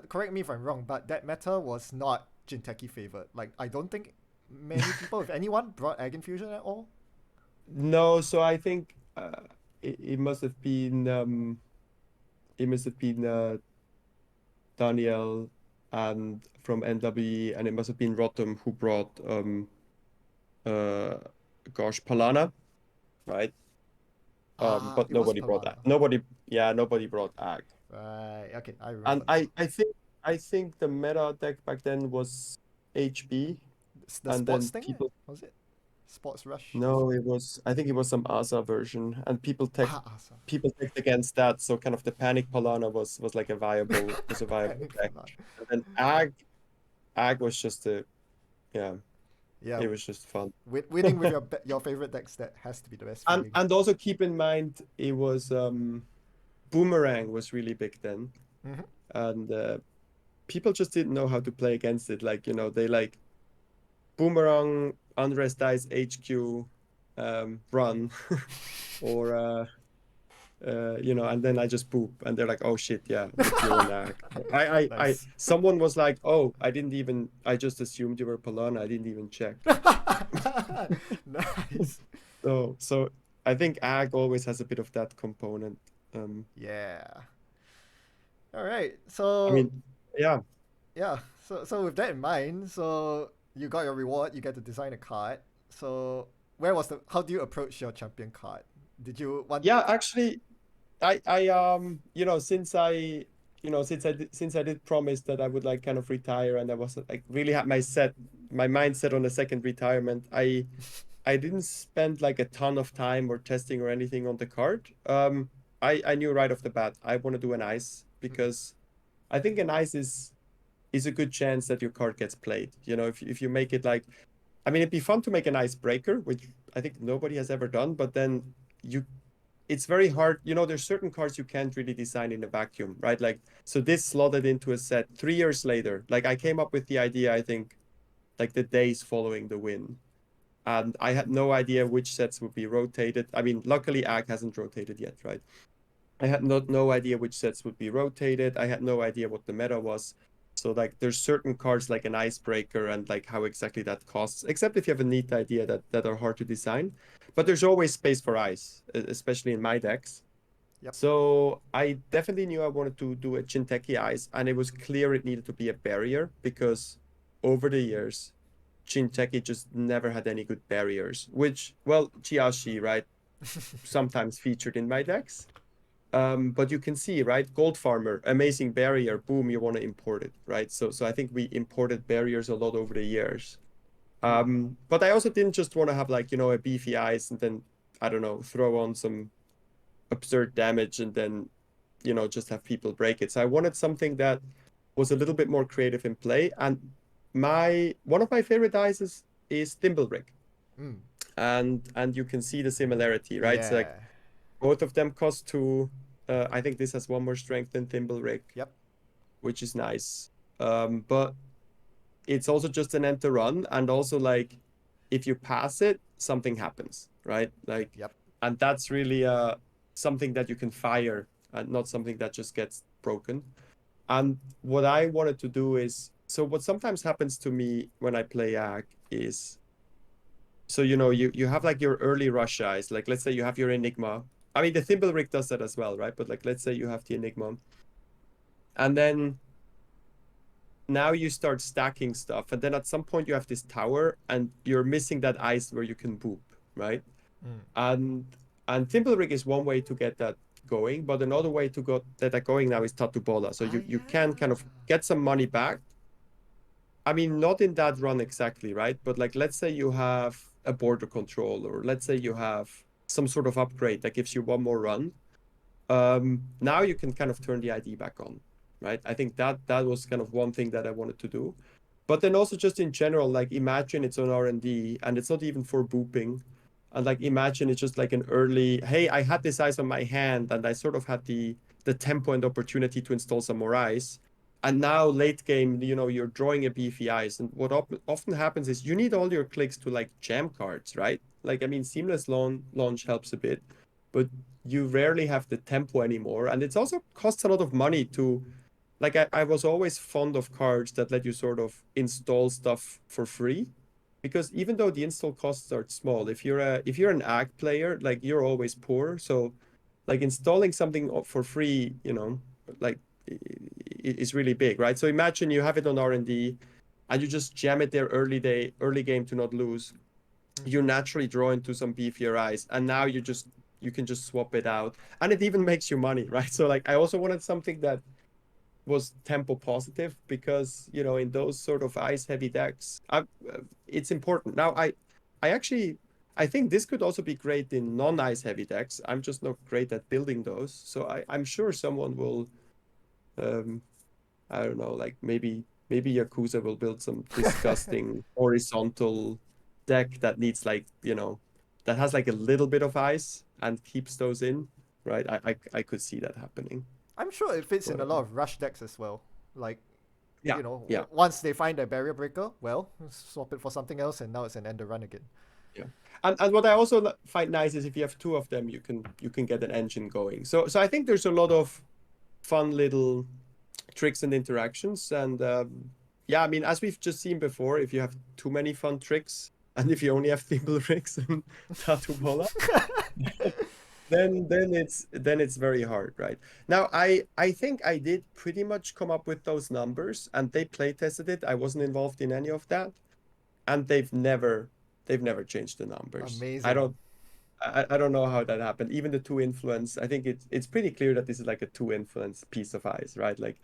correct me if I'm wrong, but that meta was not Jinteki favored. Like, I don't think many people, if anyone, brought Egg Infusion at all. no, so I think it must have been Daniel and from NWE, and it must have been Rotom who brought uh gosh, Palana, right? But It was nobody brought that. Palana. Nobody brought Ag. Right, okay, I And remember now. I think the meta deck back then was HB, The and sports then thing, people was it? Sports Rush no, HB? I think it was some Asa version, and Awesome. people teched against that, so kind of the Panic Palana was like a viable Panic deck. Palana. And then Ag was just a yeah, Yeah, it was just fun. winning with your favorite decks, that has to be the best And feeling. and also keep in mind it was Boomerang was really big then, Hmm. and people just didn't know how to play against it. Like, they like Boomerang, Unrest Dice, HQ, run, or and then I just poop, and they're like, "Oh shit, yeah, you're an ag." Nice. Someone was like, "Oh, I just assumed you were Polana. I didn't even check." Nice. So I think ag always has a bit of that component. Um, Yeah. All right. I So mean, yeah, yeah. So with that in mind, so you got your reward. You get to design a card. So where was the? How do you approach your champion card? Did you want? yeah. Actually, since I did promise that I would like kind of retire, and I was like really had my mindset on a second retirement. I didn't spend like a ton of time or testing or anything on the card. I knew right off the bat I want to do an ice Mm-mm. because I think an ice is a good chance that your card gets played. If you make it like, I mean, it'd be fun to make an icebreaker, which I think nobody has ever done, but then you it's very hard. There's certain cards you can't really design in a vacuum, right? Like, so this slotted into a set 3 years later. Like, I came up with the idea, I think, like the days following the win. And I had no idea which sets would be rotated. I mean, luckily, AG hasn't rotated yet, right? I had no idea which sets would be rotated. I had no idea what the meta was. So like there's certain cards like an icebreaker and like how exactly that costs, except if you have a neat idea that are hard to design. But there's always space for ice, especially in my decks. Yep. So I definitely knew I wanted to do a Jinteki ice, and it was clear it needed to be a barrier because over the years, Jinteki just never had any good barriers, which, well, Chiashi, right, sometimes featured in my decks. But you can see, right? Gold Farmer, amazing barrier. Boom, you want to import it, right? So I think we imported barriers a lot over the years. Mm. But I also didn't just want to have like, a beefy ice and then, I don't know, throw on some absurd damage and then, just have people break it. So I wanted something that was a little bit more creative in play. And one of my favorite ices is Thimblerig. Mm. And you can see the similarity, right? So like Yeah. both of them cost two. I think this has one more strength than Thimblerig, Yep. which is nice. But it's also just an enter run, and also like if you pass it, something happens, right? Like, Yep. and that's really something that you can fire and not something that just gets broken. And what I wanted to do is, so what sometimes happens to me when I play Ag is, so you have like your early rush eyes, like let's say you have your Enigma. I mean, the Thimble Rig does that as well, right? But like let's say you have the Enigma, and then now you start stacking stuff, and then at some point you have this tower, and you're missing that ice where you can boop, right? Mm. And Thimble Rig is one way to get that going, but another way to get that going now is Tatubola. So Ah, you can kind of yeah. get some money back. I mean, not in that run exactly, right? But like, let's say you have a border control, or let's say you have some sort of upgrade that gives you one more run. Now you can kind of turn the ID back on, right? I think that was kind of one thing that I wanted to do. But then also just in general, like imagine it's on R&D and it's not even for booping. And like imagine it's just like an early, hey, I had this ice on my hand and I sort of had the tempo and opportunity to install some more ice. And now late game, you're drawing a beefy ice. And what often happens is you need all your clicks to like jam cards, right? Like, I mean, seamless launch helps a bit, but you rarely have the tempo anymore. And it's also costs a lot of money to, like, I was always fond of cards that let you sort of install stuff for free. Because even though the install costs are small, if you're an ag player, like you're always poor. So like installing something for free, like is really big, right? So imagine you have it on R&D and you just jam it there early game to not lose. Mm. You naturally draw into some beefier eyes, and now you can just swap it out, and it even makes you money, right? So like I also wanted something that was tempo positive because in those sort of ice heavy decks, it's important. Now I actually I think this could also be great in non-ice heavy decks. I'm just not great at building those, so I'm sure someone will um I don't know, like maybe Yakuza will build some disgusting horizontal deck that needs like, that has like a little bit of ice and keeps those in, right? I could see that happening. I'm sure it fits in But a lot of rush decks as well. Like, yeah, yeah, once they find a barrier breaker, well, swap it for something else, and now it's an end run again. yeah. And what I also find nice is if you have two of them, you can get an engine going. So I think there's a lot of fun little tricks and interactions. And yeah, I mean, as we've just seen before, if you have too many fun tricks and if you only have thimble tricks and tattoo bola, then it's very hard, right? Now, I think I did pretty much come up with those numbers, and they play tested it. I wasn't involved in any of that, and they've never changed the numbers. I Amazing. don't I don't know how that happened. Even the two influence, I think it's pretty clear that this is like a two influence piece of ice, right? Like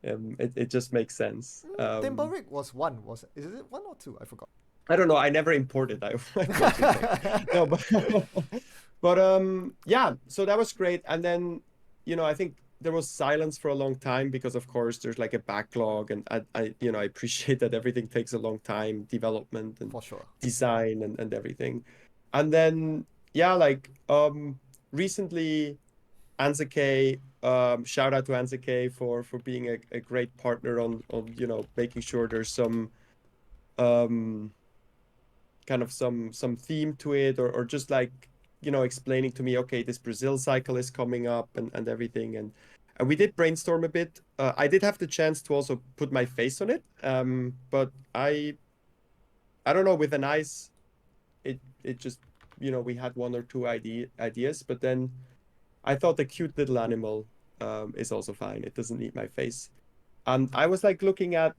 it just makes sense. Timberrick was one, was it? Is it one or two? I forgot. I don't know. I never imported. I forgot to check. No, but but yeah. So that was great. And then I think there was silence for a long time because of course there's like a backlog, and I appreciate that everything takes a long time, development and For sure. design and everything. And then yeah, like recently Anzake, shout out to Anzake for being a great partner on making sure there's some um kind of some theme to it, or just like explaining to me, okay, this Brazil cycle is coming up and everything, and we did brainstorm a bit. I did have the chance to also put my face on it, but I don't know, with an ice, it just we had one or two ideas, but then I thought the cute little animal is also fine. It doesn't need my face. And I was like looking at,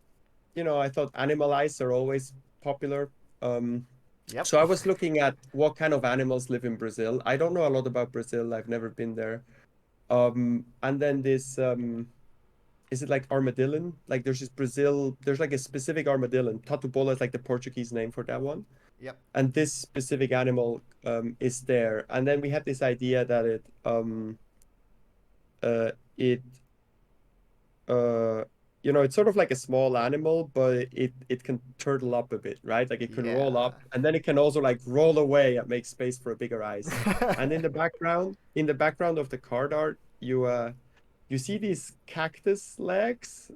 I thought animal eyes are always popular. Um, Yep. so I was looking at what kind of animals live in Brazil. I don't know a lot about Brazil. I've never been there. And then this, is it like armadillo? Like there's this Brazil, there's like a specific armadillo. Tatu bola is like the Portuguese name for that one. Yep. And this specific animal is there. And then we had this idea that it uh it's sort of like a small animal, but it can turtle up a bit, right? Like it can roll Yeah. up, and then it can also like roll away and make space for a bigger ice. And in the background of the card art, you see these cactus legs.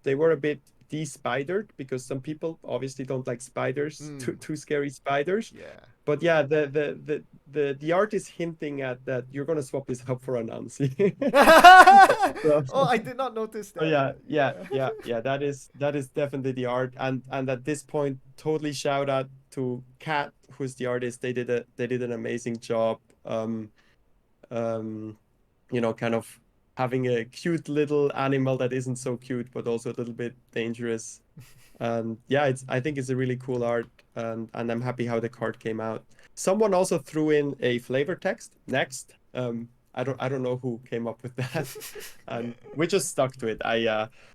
They were a bit de-spidered because some people obviously don't like spiders, too Mm. too scary spiders. Yeah. But yeah, the art is hinting at that you're gonna swap this out for a Nancy. So, Oh, I did not notice oh that. yeah, yeah, Yeah. yeah, yeah. That is definitely the art, and at this point, totally shout out to Kat, who's the artist. They did an amazing job. Um, kind of having a cute little animal that isn't so cute, but also a little bit dangerous. And yeah, I think it's a really cool art, and I'm happy how the card came out. Someone also threw in a flavor text next. I don't know who came up with that, and we just stuck to it.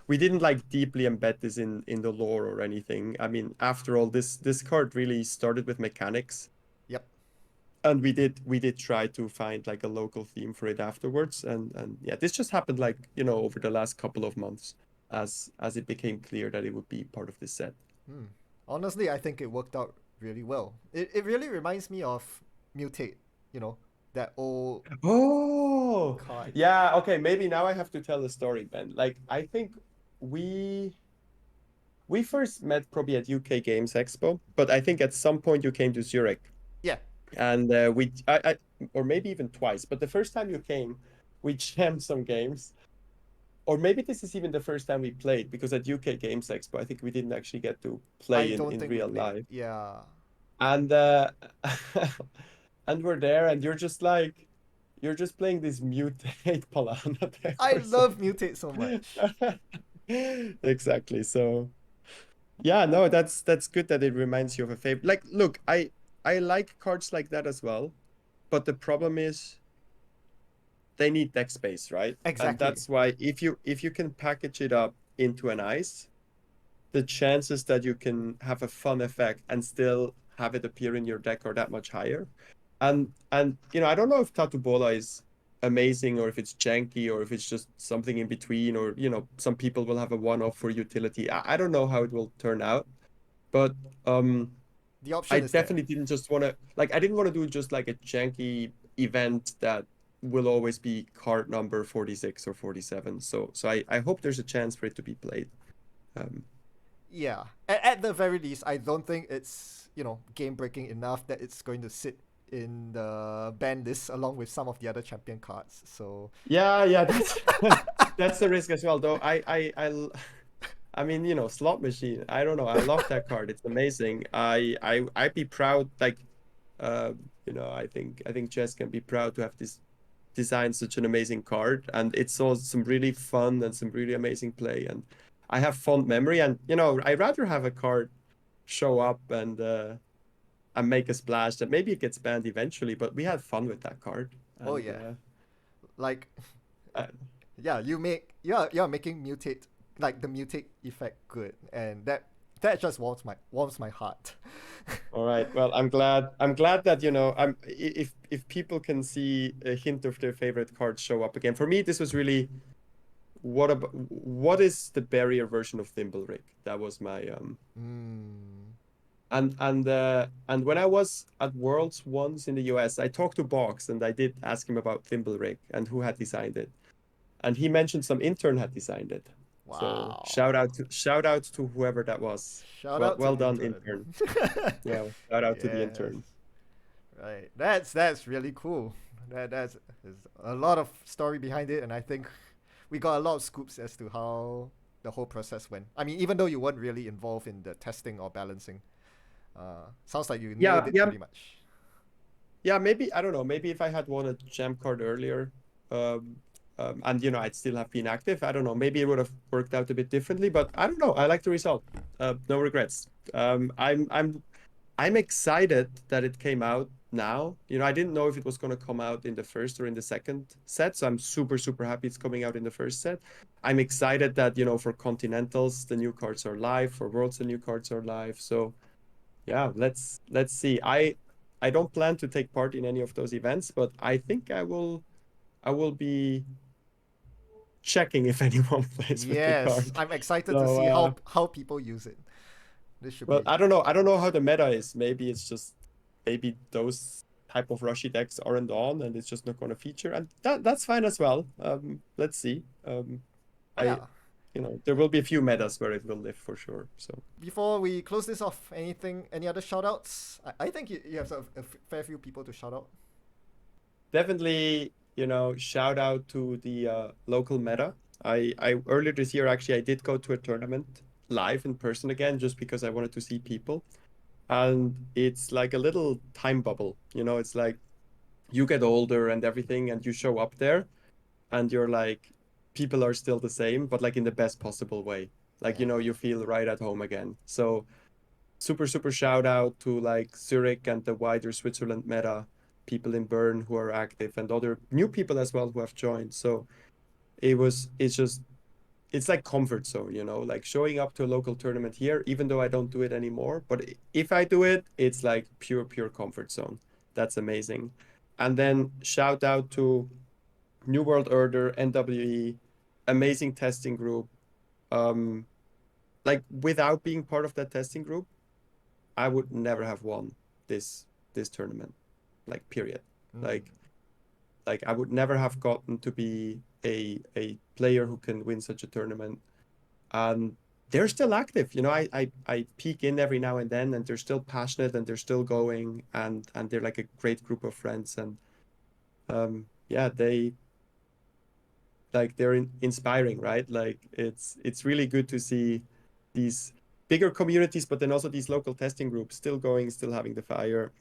We didn't like deeply embed this in the lore or anything. I mean, after all, this card really started with mechanics, Yep. and we did try to find like a local theme for it afterwards, and yeah, this just happened like over the last couple of months as it became clear that it would be part of this set. Hmm. Honestly, I think it worked out really well. It really reminds me of Mutate, you know, that old Oh, card. yeah. Okay, maybe now I have to tell the story, Ben. Like, I think we we first met probably at UK Games Expo, but I think at some point you came to Zurich, Yeah, and or maybe even twice. But the first time you came, we jammed some games, or maybe this is even the first time we played because at UK Games Expo, I think we didn't actually get to I play in don't in think we real played. life. Yeah. And and we're there, and you're just playing this mutate Palana deck I or love something. Mutate so much. Exactly. So yeah, no, that's good that it reminds you of a favorite. Like, look, I like cards like that as well, but the problem is they need deck space, right? And Exactly. that's why if you can package it up into an ice, the chances that you can have a fun effect and still have it appear in your deck are that much higher. And I don't know if Tatu Bola is amazing or if it's janky or if it's just something in between, or some people will have a one-off for utility. I don't know how it will turn out, but um The I option is there. definitely didn't just want to, like, I didn't want to do just like a janky event that will always be card number 46 or 47. So I hope there's a chance for it to be played. um Yeah. At the very least, I don't think it's, game breaking enough that it's going to sit in the ban list along with some of the other champion cards. So, Yeah, yeah, that's that's the risk as well, though. I mean, slot machine. I don't know. I love that card. It's amazing. I'd be proud. Like, uh, I think Chess can be proud to have this designed such an amazing card, and it saw some really fun and some really amazing play, and I have fond memory. And I'd rather have a card show up and make a splash, that maybe it gets banned eventually, but we had fun with that card, oh and yeah. Like, uh, yeah, you're making Mutate, like the Mutate effect good, and that just warms my heart. all right. Well, I'm glad that if people can see a hint of their favorite card show up again. For me, this was really what is the barrier version of Thimblerig? That was my Mm. and when I was at Worlds once in the US, I talked to Box and I did ask him about Thimblerig and who had designed it. And he mentioned some intern had designed it. So Wow. shout out to whoever that was. Shout Well out to well done, intern. intern. Yeah, shout out to the Yes. intern. Right. That's really cool. That's there's a lot of story behind it, and I think we got a lot of scoops as to how the whole process went. I mean, even though you weren't really involved in the testing or balancing, sounds like you nailed Yeah, it yeah, pretty much. yeah. Maybe I don't know. Maybe if I had won a jam card earlier, um, and I'd still have been active. I don't know. Maybe it would have worked out a bit differently. But I don't know. I like the result. No regrets. I'm excited that it came out now. I didn't know if it was going to come out in the first or in the second set, so I'm super, super happy it's coming out in the first set. I'm excited that, for Continentals, the new cards are live, for Worlds, the new cards are live. So yeah, let's see. I don't plan to take part in any of those events, but I think I will be checking if anyone plays with the Yes, card. I'm excited to So see how people use it. This should well, be. I don't know. I don't know how the meta is. Maybe it's just maybe those type of rushy decks aren't on and it's just not going to feature, and that's fine as well. Let's see. I Yeah. there will be a few metas where it will live for sure. So Before we close this off, any other shout outs? I think you have a fair few people to shout out. definitely, shout out to the local meta. I earlier this year actually I did go to a tournament live in person again just because I wanted to see people. And it's like a little time bubble. It's like you get older and everything, and you show up there, and you're like, people are still the same, but like in the best possible way. Like, Yeah. you feel right at home again. So super, super shout out to like Zurich and the wider Switzerland meta, people in Bern who are active, and other new people as well who have joined. So it's like comfort zone, like showing up to a local tournament here, even though I don't do it anymore. But if I do it, it's like pure, pure comfort zone. That's amazing. And then shout out to New World Order, NWE, amazing testing group. Like without being part of that testing group, I would never have won this tournament. Like period. Mm. Like I would never have gotten to be a player who can win such a tournament. And they're still active. I peek in every now and then, and they're still passionate, and they're still going, and they're like a great group of friends. And yeah, they're inspiring, right? Like it's really good to see these bigger communities, but then also these local testing groups still going, still having the fire,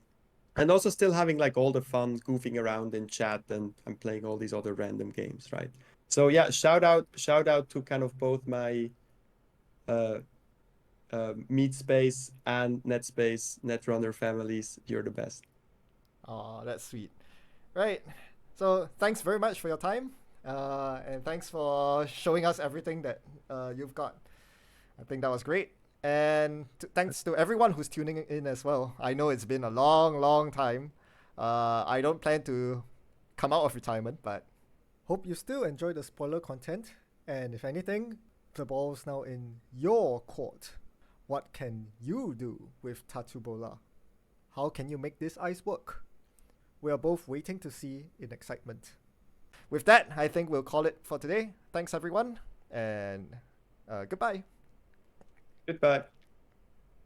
and also still having like all the fun goofing around in chat and playing all these other random games, right? So yeah, shout out to kind of both my uh Meat Space and NetSpace, Netrunner families. You're the best. Oh, that's sweet. Right. So thanks very much for your time, and thanks for showing us everything that you've got. I think that was great. And thanks to everyone who's tuning in as well. I know it's been a long, long time. I don't plan to come out of retirement, but hope you still enjoy the spoiler content. And if anything, the ball's now in your court. What can you do with Tatubola? How can you make this ice work? We are both waiting to see in excitement. With that, I think we'll call it for today. Thanks, everyone, and goodbye. Goodbye.